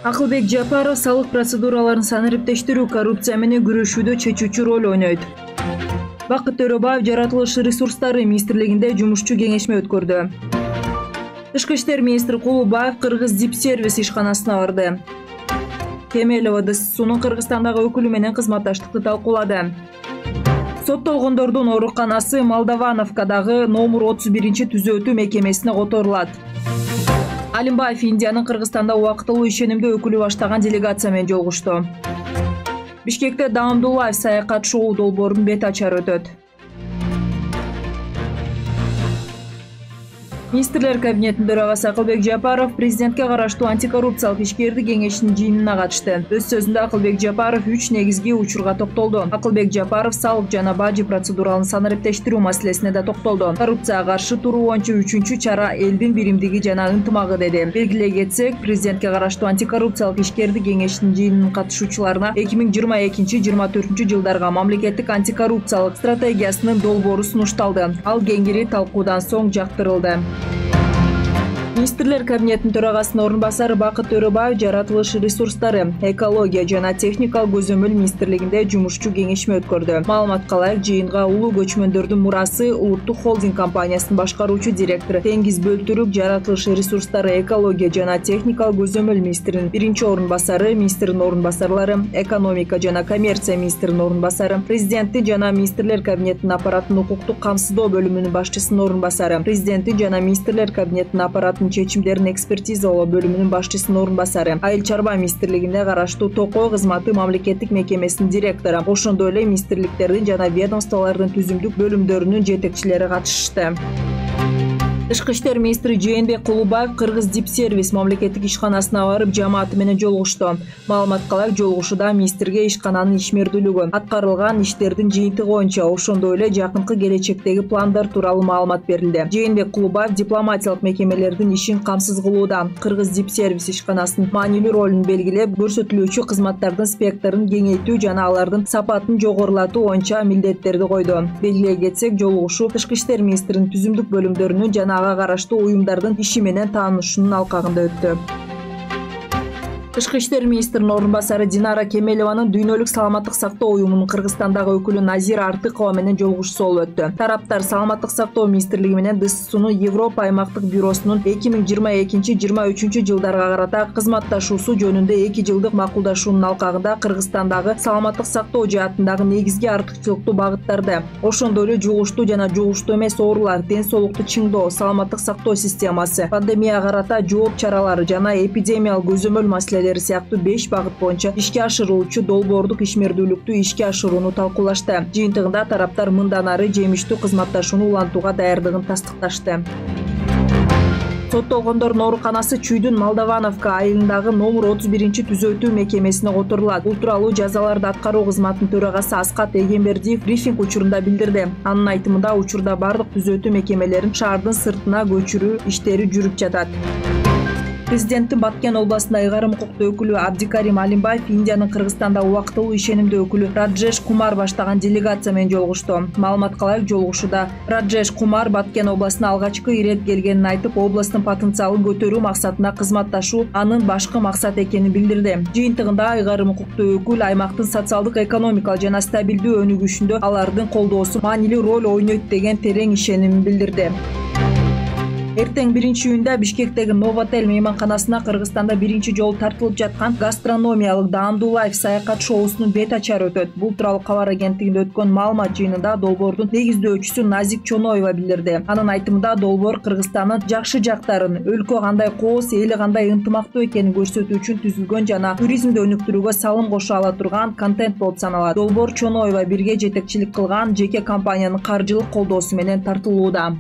Акылбек Жапаров салык процедураларын санариптештирүү коррупция менен күрөшүүдө чечүүчү роль ойнойт. Бакыт Төрөбаев жаратылыш ресурстары министрлигинде жумушчу кеңешме өткөрдү. Тышкы иштер министри Кулубаев Кыргыз Дипсервис ишканасына барды. Кемелова ДССУнун Кыргызстандагы өкүлү менен кызматташтыкты талкуулады. Соттолгондордун ооруканасы Молдовановкадагы номер 31 түзөтүү мекемесине которулат. Алимбаев Индиянын Кыргызстанда убактылуу ишенимдүү өкүлү баштаган делегация менен жолугушту. Бишкекте Даамдуллаев саякат шоу долбоорунун бет ачары өтөт. Министрлер кабинетинин төрагасы Акылбек Жапаров президентке караштуу антикоррупциялык ишкердик кеңешинин жыйынына катышты. Өз сөзүндө Акылбек Жапаров 3 негизги учурга токтолду. Акылбек Жапаров салык жана бажы процедуралын санариптештирүү маселесине да токтолду. Коррупцияга каршы туруу боюнча 3-чү чара элдин биримдиги жана ынтымагы деди. Белгилей кетсек, президентке караштуу антикоррупциялык ишкердик кеңешинин жыйынынын катышуучуларына 2022-2024 жылдарга мамлекеттик антикоррупциялык стратегиясынын долбоору сунушталды. Ал кеңири талкуудан соң жактырылды. Министрлер кабинетинин төрагасынын орун басары Бакыт Төрөбаев жаратылыш ресурстары, экология жана техникалык көзөмөл министрлигинде жумушчу кеңешме өткөрдү. Маалыматка ылайык, жыйынга улуу көчмөндөрдүн мурасы улуттук холдинг компаниясынын башкаруучу директору Теңиз Бөлтүрүк, жаратылыш ресурстары, экология жана техникалык көзөмөл министринин биринчи орун басары, министрдин орун басарлары, экономика жана коммерция министринин орун басары, президенти жана министрлер кабинетинин аппаратынын укуктук камсыздоо бөлүмүнүн башчысынын орун басары, президенти жана министрлер кабинетинин аппаратынын чечимдерин экспертизалоо бөлүмүнүн башчысынын орун басары, айыл чарба министрлигине караштуу токой кызматы мамлекеттик мекемесинин директору, ошондой эле министрликтердин жана ведомстволордун түзүмдүк бөлүмдөрүнүн жетекчилери катышышты. Тышкы иштер министри Жээнбек Кулубаев Кыргыз Дипсервис мамлекеттик ишканасына барып жамааты менен жолугушту. Маалыматка ылайык, жолугушууда министрге ишкананын ишмердүүлүгү, аткарылган иштердин жыйынтыгы боюнча, ошондой эле жакынкы келечектеги пландар тууралуу маалымат берилди. Жээнбек Кулубаев дипломатиялык мекемелердин ишин камсыз кылууда Кыргыз Дипсервис ишканасынын маанилүү ролун белгилеп, көрсөтүлүүчү кызматтардын спектрин кеңейтүү жана алардын сапатын жогорулатуу боюнча милдеттерди койду. Белгилей кетсек, жолугушуу Тышкы иштер министринин түзүмдүк бөлүмдөрүнүн жана ага караштуу уюмдардын иши менен таанышуунун алкагында өттү. Тышкы иштер министринин орун басары Динара Кемелованын дүйнөлүк саламаттык сактоо уюмунун Кыргызстандагы өкүлү Назира Артыкова менен жолугушуусу болуп өттү. Тараптар саламаттык сактоо министрлиги менен ДССУнун Европа аймактык бюросунун 2022-2023 жылдарга карата кызматташуусу жөнүндө 2 жылдык макулдашуунун алкагында Кыргызстандагы саламаттык сактоо жаатындагы негизги артыкчылыктуу багыттарды, ошондой эле жугуштуу жана жугуштуу эмес оорулар, ден соолукту чыңдоо, саламаттык сактоо системасы, пандемияга карата жооп чаралары жана эпидемиялык көзөмөл маселелери сыяктуу 5 багыт боюнча ишке ашырылуучу долбоордук ишмердүүлүктү ишке ашырууну талкуулашты. Жыйынтыгында тараптар мындан ары жемиштүү кызматташууну улантууга даярдыгын тастыкташты. Соттолгондордун ооруканасы Чүйдүн Молдовановка айылындагы номер 31 түзөтүү мекемесине которулат. Бул тууралуу жазаларды аткаруу кызматынын төрагасы Аскат Эгембердиев брифинг учурунда билдирди. Анын айтымында, учурда бардык түзөтүү мекемелерин шаардын сыртына көчүрүү иштери жүрүп жатат. Президенттин Баткен областында ыйгарым укуктуу өкүлү Абдикарим Алимбаев Индиянын Кыргызстанда убактылуу ишенимдүү өкүлү Раджеш Кумар баштаган делегация менен жолугушту. Маалыматка ылайык, жолугушууда Раджеш Кумар Баткен областына алгачкы ирет келгенин айтып, областтын потенциалын көтөрүү максатында кызматташуу анын башкы максат экенин билдирди. Жыйынтыгында ыйгарым укуктуу өкүл аймактын социалдык, экономикалык жана стабилдүү өнүгүшүндө алардын колдоосу маанилүү роль ойнойт деген терең ишенимин билдирди. Эртең 1-июнда Бишкектеги Новотель мейманканасына Кыргызстанда биринчи жолу тартылып жаткан гастрономиялык Даамдуллаев саякат шоусунун бет ачары өтөт. Бул тууралуу кабар агенттигинде өткөн маалымат жыйынында долбоордун негиздөөчүсү Назик Чоноева билдирди. Анын айтымында, долбоор Кыргызстандын жакшы жактарын, өлкө кандай кооз, эли кандай ынтымактуу экенин көрсөтүү үчүн түзүлгөн жана туризмди өнүктүрүүгө салым кошо ала турган контент болуп саналат. Долбоор Чоноева бирге жетекчилик кылган жеке компаниянын каржылык колдоосу менен тартылууда.